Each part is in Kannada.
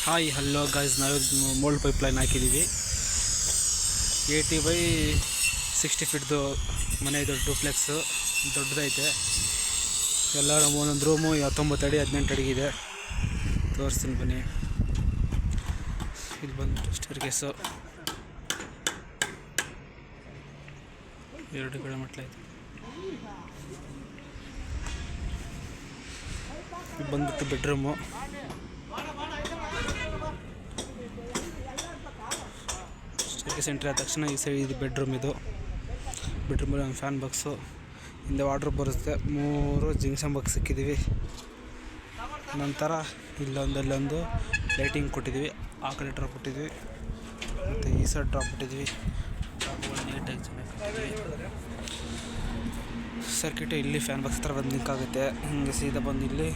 ಹಾಯ್ ಹಲೋ ಗಾಯ್ಸ್, ನಾವು ಮೋಲ್ಡ್ ಪೈಪ್ಲೈನ್ ಹಾಕಿದ್ದೀವಿ. 80 by 60 ಫೀಟ್ದು ಮನೆ ಇದು. ಡೂಪ್ಲೆಕ್ಸು ದೊಡ್ಡದೈತೆ. ಎಲ್ಲ ಒಂದೊಂದು ರೂಮು 19 ಅಡಿ 18 ಅಡಿಗಿದೆ. ತೋರಿಸ್ತೀನಿ ಬನ್ನಿ. ಇಲ್ಲಿ ಬಂದು ಸ್ಟೇರ್ಕೇಸು, 2 ಕಡೆ ಮೆಟ್ಲೈತೆ. ಇದು ಬಂದ್ಬಿಟ್ಟು ಬೆಡ್ರೂಮು. ಸ್ಟೇರ್ಕೇಸ್ ಎಂಟ್ರಿ ಆದ ತಕ್ಷಣ ಈ ಸೈಡ್ ಇದು ಬೆಡ್ರೂಮ್. ಇದು ಬೆಡ್ರೂಮಲ್ಲಿ ಒಂದು ಫ್ಯಾನ್ ಬಾಕ್ಸು, ಹಿಂದೆ ವಾರ್ಡ್ರೋಬ್ ಬರುತ್ತೆ. 3 ಜಿಂಕ್ಷನ್ ಬಾಕ್ಸ್ ಸಿಕ್ಕಿದ್ದೀವಿ. ನಂತರ ಅಲ್ಲೊಂದು ಲೈಟಿಂಗ್ ಕೊಟ್ಟಿದ್ದೀವಿ. ಆ ಕಡೆ ಡ್ರಾಪ್ ಕೊಟ್ಟಿದ್ವಿ, ಮತ್ತು ಈ ಸೈಡ್ ಡ್ರಾಪ್ ಕೊಟ್ಟಿದ್ವಿ. ನೀಟಾಗಿ ಚೆನ್ನಾಗಿ ಸರ್ಕ್ಯೂಟು ಇಲ್ಲಿ ಫ್ಯಾನ್ ಬಾಕ್ಸ್ ಹತ್ರ ಬಂದು ಲಿಂಕ್ ಆಗುತ್ತೆ. ಹಿಂಗೆ ಸೀದಾ ಬಂದು ಇಲ್ಲಿ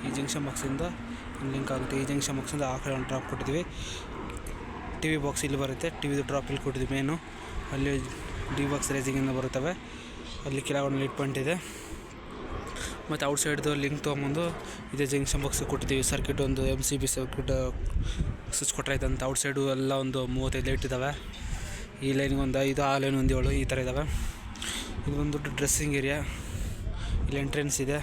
ಈ ಜಂಕ್ಷನ್ ಬಾಕ್ಸಿಂದ ಲಿಂಕ್ ಆಗುತ್ತೆ. ಈ ಜಂಕ್ಷನ್ ಬಾಕ್ಸಿಂದ ಆ ಕಡೆ ಒಂದು ಡ್ರಾಪ್ ಕೊಟ್ಟಿದ್ವಿ. ಟಿ ವಿ ಬಾಕ್ಸ್ ಇಲ್ಲಿ ಬರುತ್ತೆ. ಟಿ ವಿದು ಡ್ರಾಪ್ ಇಲ್ಲಿ ಕೊಟ್ಟಿದ್ವಿ. ಮೇನು ಅಲ್ಲಿ ಡಿ ಬಾಕ್ಸ್ ರೇಸಿಂಗಿಂದ ಬರುತ್ತವೆ. ಅಲ್ಲಿ ಕೆಳಗೊಂದು ಲೈಟ್ ಪಾಯಿಂಟ್ ಇದೆ. ಮತ್ತು ಔಟ್ಸೈಡ್ದು ಲಿಂಕ್ ತೊಗೊಂಬಂದು ಇದೇ ಜಂಕ್ಷನ್ ಬಾಕ್ಸ್ ಕೊಟ್ಟಿದ್ದೀವಿ. ಸರ್ಕ್ಯೂಟ್ ಒಂದು MCB ಸರ್ಕ್ಯೂಟ್ ಸ್ವಿಚ್ ಕೊಟ್ಟರೆ ಅಂತ. ಔಟ್ಸೈಡು ಎಲ್ಲ ಒಂದು 35 ಲೈಟ್ ಇದ್ದಾವೆ. ಈ ಲೈನ್ಗೆ ಒಂದು 5, ಆ ಲೈನ್ ಒಂದು 7, ಈ ಥರ ಇದ್ದಾವೆ. ಇದು ಒಂದು ಡ್ರೆಸ್ಸಿಂಗ್ ಏರಿಯಾ. ಇಲ್ಲಿ ಎಂಟ್ರೆನ್ಸ್ ಇದೆ.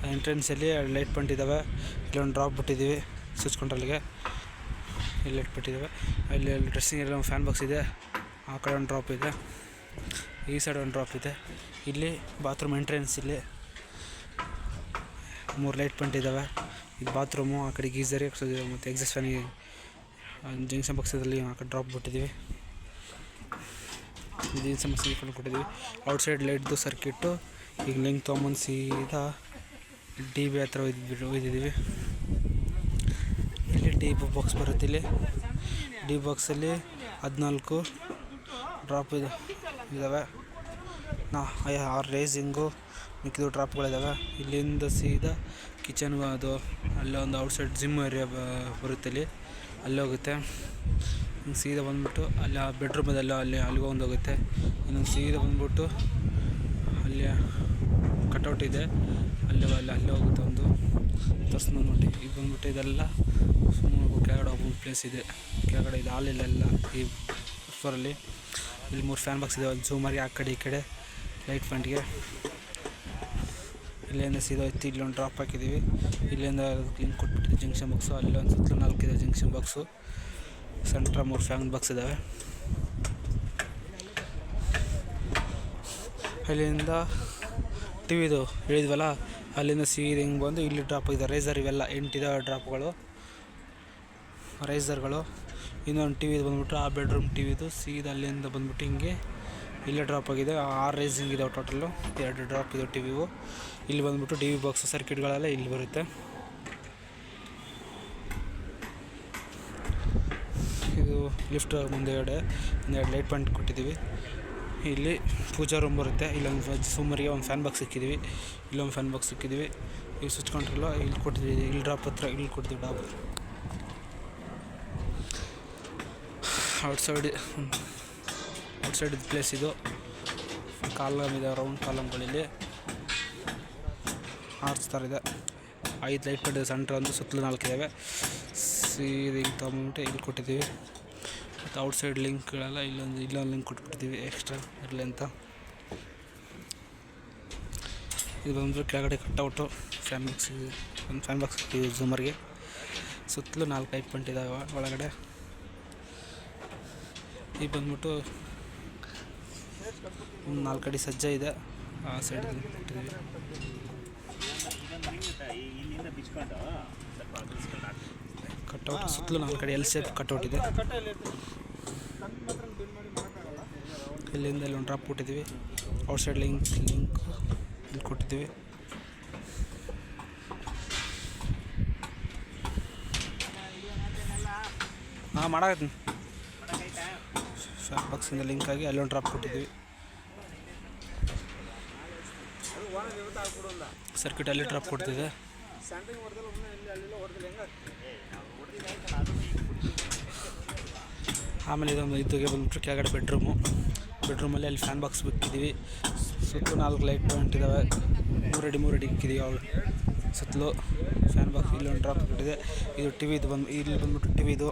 ಆ ಎಂಟ್ರೆನ್ಸಲ್ಲಿ ಲೈಟ್ ಪಾಯಿಂಟ್ ಇದ್ದಾವೆ. ಇಲ್ಲೊಂದು ಡ್ರಾಪ್ ಬಿಟ್ಟಿದ್ದೀವಿ ಸ್ವಿಚ್ ಕಂಟ್ರೋಲ್ಗೆ. ಇಲ್ಲಿ ಲೈಟ್ ಬಿಟ್ಟಿದ್ದಾವೆ. ಅಲ್ಲಿ ಡ್ರೆಸ್ಸಿಂಗ್ ಏರಿಯಾ ಒಂದು ಫ್ಯಾನ್ ಬಾಕ್ಸ್ ಇದೆ. ಆ ಕಡೆ ಒಂದು ಡ್ರಾಪ್ ಇದೆ, ಈ ಸೈಡ್ ಒಂದು ಡ್ರಾಪ್ ಇದೆ. ಇಲ್ಲಿ ಬಾತ್ರೂಮ್ ಎಂಟ್ರೆನ್ಸ್, ಇಲ್ಲಿ 3 ಲೈಟ್ ಪಾಯಿಂಟ್ ಇದ್ದಾವೆ. ಇದು ಬಾತ್ರೂಮು. ಆ ಕಡೆ ಗೀಸರ್ ಮತ್ತು ಎಕ್ಸಾಸ್ಟ್ ಫ್ಯಾನಿಗೆ ಜಂಕ್ಷನ್ ಬಾಕ್ಸಲ್ಲಿ ಆ ಕಡೆ ಡ್ರಾಪ್ ಬಿಟ್ಟಿದ್ದೀವಿ. ಇದು ಜಂಕ್ಷನ್ ಬಾಕ್ಸ್ ಕೊಟ್ಟಿದ್ದೀವಿ. ಔಟ್ಸೈಡ್ ಲೈಟ್ದು ಸರ್ಕ್ಯೂಟು ಈಗ ಲಿಂಕ್ ತೊಗೊಂಬಂದು ಸೀದಾ DB ಹತ್ರ ಒಯ್ದಿದ್ದೀವಿ. ಇಲ್ಲಿ ಡಿ ಬಾಕ್ಸ್ ಬರುತ್ತೆ. ಇಲ್ಲಿ ಡಿ ಬಾಕ್ಸಲ್ಲಿ 14 ಡ್ರಾಪ್ ಇದ್ದಾವೆ. 6 ರೇಸಿಂಗು, ಮಿಕ್ಕಿದ ಡ್ರಾಪ್ಗಳಿದ್ದಾವೆ. ಇಲ್ಲಿಂದ ಸೀದಾ ಕಿಚನ್ಗೂ ಅದು ಅಲ್ಲೊಂದು ಔಟ್ಸೈಡ್ ಜಿಮ್ ಏರಿಯಾ ಬರುತ್ತೆ. ಅಲ್ಲಿ ಹೋಗುತ್ತೆ. ಹಿಂಗೆ ಸೀದಾ ಬಂದ್ಬಿಟ್ಟು ಅಲ್ಲಿ ಆ ಬೆಡ್ರೂಮದೆಲ್ಲ ಅಲ್ಲಿಗೆ ಒಂದು ಹೋಗುತ್ತೆ. ಇನ್ನೊಂದು ಸೀದಾ ಬಂದ್ಬಿಟ್ಟು ಅಲ್ಲಿ ಕಟೌಟ್ ಇದೆ, ಅಲ್ಲಿ ಹೋಗುತ್ತೆ ಒಂದು ತರ್ಸ್ನ ನೋಡಿ. ಈಗ ಬಂದ್ಬಿಟ್ಟು ಇದೆಲ್ಲ ಕೆಳಗಡೆ ಹೋಗೋ ಪ್ಲೇಸ್ ಇದೆ. ಕೆಳಗಡೆ ಇದು ಹಾಲಿಲ್ಲ ಈ ಫ್ಲೋರಲ್ಲಿ. ಇಲ್ಲಿ 3 ಫ್ಯಾನ್ ಬಾಕ್ಸ್ ಇದೆ. ಒಂದು ಝೂಮರ್ಗೆ, ಆ ಕಡೆ ಈ ಕಡೆ ಲೈಟ್ ಪಾಯಿಂಟ್ಗೆ. ಇಲ್ಲಿಂದ ಸೀದಾ ಇತ್ತು. ಇಲ್ಲೊಂದು ಡ್ರಾಪ್ ಹಾಕಿದ್ದೀವಿ. ಇಲ್ಲಿಂದ ಲಿಂಕ್ ಕೊಟ್ಬಿಟ್ಟಿದೆ ಜಂಕ್ಷನ್ ಬಾಕ್ಸು. ಅಲ್ಲೊಂದು ಸುತ್ತಲೂ 4 ಇದೆ ಜಂಕ್ಷನ್ ಬಾಕ್ಸು. ಸೆಂಟ್ರ 3 ಫ್ಯಾನ್ ಬಾಕ್ಸ್ ಇದ್ದಾವೆ. ಅಲ್ಲಿಂದ ಟಿವಿದು ಹೇಳಿದ್ವಲ್ಲ, ಅಲ್ಲಿಂದ ಸೀದಾ ಹಿಂಗೆ ಬಂದು ಇಲ್ಲಿ ಡ್ರಾಪ್ ಇದೆ. ರೈಸರ್ ಇವೆಲ್ಲ 8 ಇದ್ದಾವೆ ಡ್ರಾಪ್ಗಳು, ರೈಸರ್ಗಳು. ಇನ್ನೊಂದು ಟಿವಿದು ಬಂದ್ಬಿಟ್ಟು ಆ ಬೆಡ್ರೂಮ್ ಟಿವಿದು ಸೀದಾ ಅಲ್ಲಿಂದ ಬಂದ್ಬಿಟ್ಟು ಹಿಂಗೆ ಇಲ್ಲೇ ಡ್ರಾಪ್ ಆಗಿದೆ. 6 ರೈಸಿಂಗ್ ಇದಾವೆ ಟೋಟಲ್ಲು. 2 ಡ್ರಾಪ್ ಇದೆ ಟಿವಿವು. ಇಲ್ಲಿ ಬಂದ್ಬಿಟ್ಟು DB ಬಾಕ್ಸ್ ಸರ್ಕ್ಯೂಟ್ಗಳೆಲ್ಲ ಇಲ್ಲಿ ಬರುತ್ತೆ. ಇದು ಲಿಫ್ಟ್ ಮುಂದೆಗಡೆ 2 ಲೈಟ್ ಪಾಯಿಂಟ್ ಕೊಟ್ಟಿದ್ದೀವಿ. ಇಲ್ಲಿ ಪೂಜಾ ರೂಮ್ ಬರುತ್ತೆ. ಇಲ್ಲೊಂದು ಸುಮ್ಮರಿಗೆ ಒಂದು ಫ್ಯಾನ್ ಬಾಕ್ಸ್ ಸಿಕ್ಕಿದ್ದೀವಿ. ಇಲ್ಲೊಂದು ಫ್ಯಾನ್ ಬಾಕ್ಸ್ ಸಿಕ್ಕಿದ್ದೀವಿ. ಇಲ್ಲಿ ಸ್ವಿಚ್ ಕಂಟ್ರೋಲು ಇಲ್ಲಿ ಕೊಟ್ಟಿದ್ದೀವಿ. ಇಲ್ಲಿ ಡ್ರಾಪ್ ಹತ್ರ ಇಲ್ಲಿ ಕೊಡ್ತೀವಿ ಡ್ರಾಪ್. ಔಟ್ಸೈಡ್ ಪ್ಲೇಸ್ ಇದು. ಕಾಲಮ್ ಇದೆ, ರೌಂಡ್ ಕಾಲಮ್ಗಳಲ್ಲಿ ಆರ್ಚ್ ಥರ ಇದೆ. 5 ಲೈಟ್ ಪಾಯಿಂಟ್ ಸೆಂಟ್ರ್ ಒಂದು, ಸುತ್ತಲೂ 4 ಇದ್ದಾವೆ. ಸೀದಾ ಹಿಂಗೆ ತೊಗೊಂಬಿಟ್ಟು ಇಲ್ಲಿ ಕೊಟ್ಟಿದ್ದೀವಿ. ಮತ್ತು ಔಟ್ಸೈಡ್ ಲಿಂಕ್ಗಳೆಲ್ಲ ಇಲ್ಲೊಂದು ಲಿಂಕ್ ಕೊಟ್ಬಿಟ್ಟಿದ್ದೀವಿ ಎಕ್ಸ್ಟ್ರಾ ಇರಲಿ ಅಂತ. ಇದು ಬಂದ್ಬಿಟ್ಟು ಕೆಳಗಡೆ ಕಟ್ಔಟು ಫ್ಯಾನ್ ಬಾಕ್ಸ್. ಒಂದು ಫ್ಯಾನ್ ಬಾಕ್ಸ್ ಇಟ್ಟಿದ್ದೀವಿ ಝೂಮರ್ಗೆ. ಸುತ್ತಲೂ 4 ಲೈಟ್ ಪಾಯಿಂಟ್ ಇದ್ದಾವೆ ಒಳಗಡೆ. ಈಗ ಬಂದ್ಬಿಟ್ಟು ಒಂದು 4 ಅಡಿ ಸಜ್ಜೆ ಇದೆ. ಆ ಸೈಡ್ ಕೊಟ್ಟಿದ್ದೀವಿ. ಕಟ್ಔಟ್ ಸುತ್ತಲೂ 4 ಕಡೆ L ಶೇಪ್ ಕಟ್ಔಟ್ ಇದೆ. ಇಲ್ಲಿಂದ ಒಂದು ಡ್ರಾಪ್ ಕೊಟ್ಟಿದ್ದೀವಿ. ಔಟ್ಸೈಡ್ ಲಿಂಕ್ ಇಲ್ಲಿ ಕೊಟ್ಟಿದ್ದೀವಿ. ಮಾಡಾಕತ್ತೀನಿ. ಫ್ಯಾನ್ ಬಾಕ್ಸಿಂದ ಲಿಂಕ್ ಆಗಿ ಅಲ್ಲೊಂದು ಡ್ರಾಪ್ ಕೊಟ್ಟಿದ್ದೀವಿ. ಸರ್ಕ್ಯೂಟ್ ಅಲ್ಲಿ ಡ್ರಾಪ್ ಕೊಡ್ತಿದೆ. ಆಮೇಲೆ ಇದಕ್ಕೆ ಬಂದ್ಬಿಟ್ಟು ಕೆಳಗಡೆ ಬೆಡ್ರೂಮಲ್ಲಿ ಅಲ್ಲಿ ಫ್ಯಾನ್ ಬಾಕ್ಸ್ ಬಿಟ್ಟಿದ್ದೀವಿ. ಸುತ್ತಲೂ 4 ಲೈಟ್ ಪಾಯಿಂಟ್ ಇದ್ದಾವೆ. 3 ಅಡಿ ಇಕ್ಕಿದ್ದೀವಿ. ಸುತ್ತಲೂ ಫ್ಯಾನ್ ಬಾಕ್ಸ್ ಇಲ್ಲೊಂದು ಡ್ರಾಪ್ ಕೊಟ್ಟಿದೆ. ಇದು ಟಿ ವಿದು ಇಲ್ಲಿ ಬಂದ್ಬಿಟ್ಟು ಟಿ ವಿದು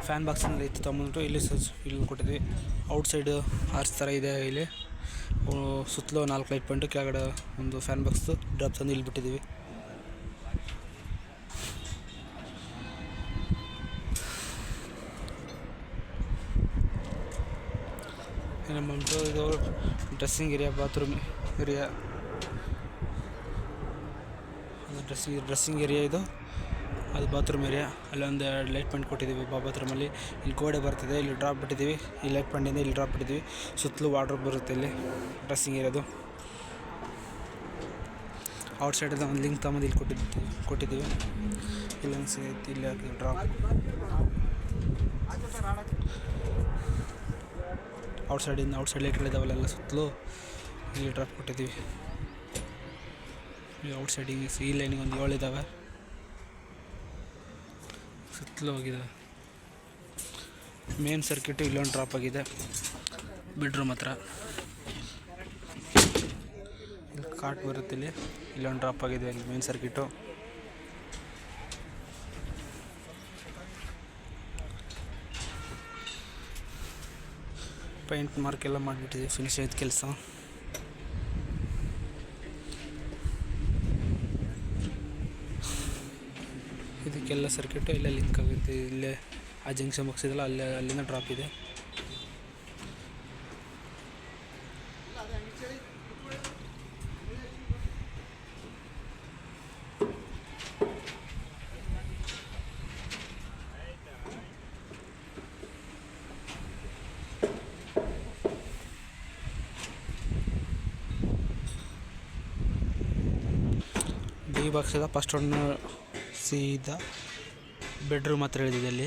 ಫ್ಯಾನ್ ಬಾಕ್ಸಿನಲ್ಲಿ ಇತ್ತು ತೊಗೊಂಡ್ಬಿಟ್ಟು ಇಲ್ಲಿ ಕೊಟ್ಟಿದ್ವಿ. ಔಟ್ಸೈಡು ಆರ್ಚ್ ಥರ ಇದೆ. ಇಲ್ಲಿ ಸುತ್ತಲೂ 4 ಲೈಟ್ ಪಾಯಿಂಟು, ಕೆಳಗಡೆ ಒಂದು ಫ್ಯಾನ್ ಬಾಕ್ಸು ಡ್ರಾಪ್ ತಂದು ಇಲ್ಲಿ ಬಿಟ್ಟಿದ್ದೀವಿ. ನಮ್ಮಂಟು ಇದು ಡ್ರೆಸ್ಸಿಂಗ್ ಏರಿಯಾ, ಬಾತ್ರೂಮ್ ಏರಿಯಾ. ಅದು ಡ್ರೆಸ್ಸಿಂಗ್ ಏರಿಯಾ ಇದು, ಅದು ಬಾತ್ರೂಮ್ ಏರಿಯಾ. ಅಲ್ಲೊಂದು 2 ಲೈಟ್ ಪಾಯಿಂಟ್ ಕೊಟ್ಟಿದ್ದೀವಿ ಬಾತ್ರೂಮಲ್ಲಿ. ಇಲ್ಲಿ ಗೋಡೆ ಬರ್ತದೆ, ಇಲ್ಲಿ ಡ್ರಾಪ್ ಬಿಟ್ಟಿದ್ದೀವಿ. ಈ ಲೈಟ್ ಪಾಯಿಂಟಿಂದ ಇಲ್ಲಿ ಡ್ರಾಪ್ ಬಿಟ್ಟಿದ್ದೀವಿ. ಸುತ್ತಲೂ ವಾರ್ಡ್ರೋಬ್ ಬರುತ್ತೆ ಇಲ್ಲಿ ಡ್ರೆಸ್ಸಿಂಗ್ ಏರಿಯಾದು. ಔಟ್ಸೈಡಲ್ಲಿ ಒಂದು ಲಿಂಕ್ ತಗೊಂಡು ಇಲ್ಲಿ ಕೊಟ್ಟಿದ್ದೀವಿ. ಇಲ್ಲೊಂದು ಸಿಗುತ್ತೆ, ಇಲ್ಲಿ ಹಾಕಿ ಡ್ರಾಪ್. ಔಟ್ಸೈಡ್ ಲೈಟ್ಗಳಿದ್ದಾವಲ್ಲ ಸುತ್ತಲೂ ಇಲ್ಲಿ ಡ್ರಾಪ್ ಕೊಟ್ಟಿದ್ದೀವಿ. ಈ ಔಟ್ಸೈಡಿಗೆ ಈ ಲೈನಿಗೆ ಒಂದು 7 ಇದ್ದಾವೆ, ಸುತ್ತಲೂ ಹೋಗಿದ್ದಾವೆ. ಮೇನ್ ಸರ್ಕ್ಯೂಟು ಇಲ್ಲೊಂದು ಡ್ರಾಪ್ ಆಗಿದೆ ಬೆಡ್ರೂಮ್ ಹತ್ರ. ಇಲ್ಲಿ ಕಾಟ್ ಬರುತ್ತೆ, ಇಲ್ಲೊಂದು ಡ್ರಾಪ್ ಆಗಿದೆ ಇಲ್ಲಿ ಮೇನ್ ಸರ್ಕ್ಯೂಟು. ಪೇಂಟ್ ಮಾರ್ಕ್ ಎಲ್ಲ ಮಾಡಿಬಿಟ್ಟಿದೆ, ಫಿನಿಶ್ ಆಯ್ತು ಕೆಲಸ. ಇದಕ್ಕೆಲ್ಲ ಸರ್ಕ್ಯೂಟು ಇಲ್ಲೇ ಲಿಂಕ್ ಆಗುತ್ತೆ. ಇಲ್ಲೇ ಆ ಜಂಕ್ಷನ್ ಬಾಕ್ಸ್ ಇದೆಯಲ್ಲ, ಅಲ್ಲಿಂದ ಡ್ರಾಪ್ ಇದೆ. ಡಿ ಬಾಕ್ಸ್ ಇದೆ. ಫಸ್ಟ್ ಒಂದು ಸೀದಾ ಬೆಡ್ರೂಮ್ ಹತ್ರ ಇಳಿದಿದೆ ಅಲ್ಲಿ.